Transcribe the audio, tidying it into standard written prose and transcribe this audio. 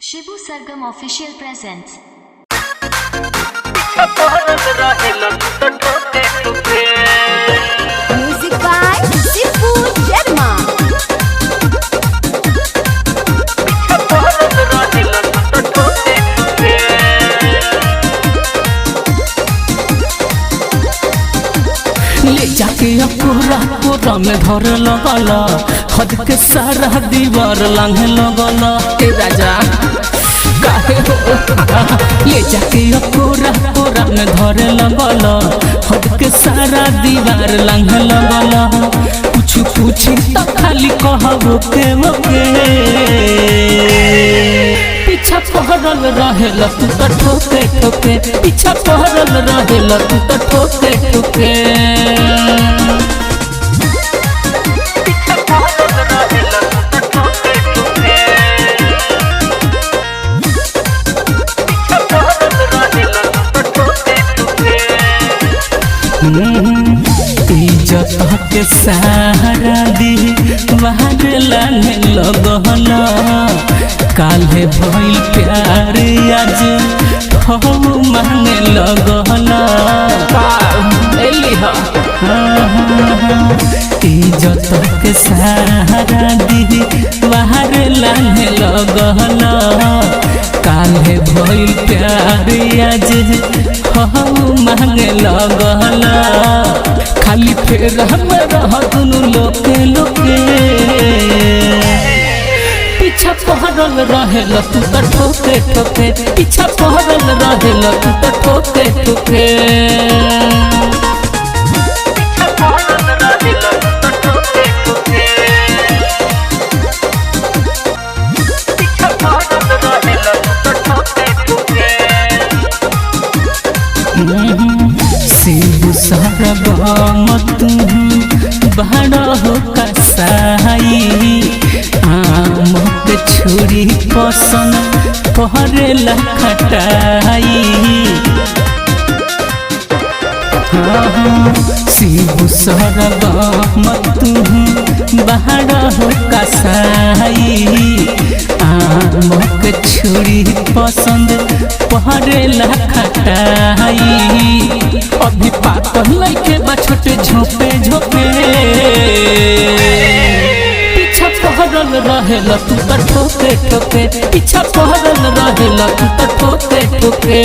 Shibu Sargam official presents. Music by Shibu Sharma. ले जाके पूरा में धर लगल हद के सारा दीवार लांघे लगल ए राजा काहे हो ले जाके पूरा में धर लगल हद के सारा दीवार लांघे लगल कुछ तो खाली कहबो के मके पीछा पहरल रहेला तू तो ठोके ठोके पीछा पहरल रहेला तू तो ठोके ठोके इज्जत के सहारा दी बाहर लाने लगल काले भइल प्यार आज हम मांगे लगल इज्जत के सहारा दी बाहर लाने लगल काले भइल प्यार आज हम मांगे लगल खाली फेर हम रह दुनु लोके लोके पीछा पहरल रहेला तू तो ठोके ठोके पीछा पहरल रहेला तू तो ठोके ठोके शिबू सरगम बड़ा हो कसाई आम के छुरी पसन पहरेला खटाई शिबू सरगम बड़ा हो कसाई आम के छुरी पसंद पहरेला खटाई अभी पातल लइके बा छोटे झोपे झोपे पीछा पहरल रहेला तू तो ठोके ठोके पीछा पहरल रहेला तू तो ठोके ठोके।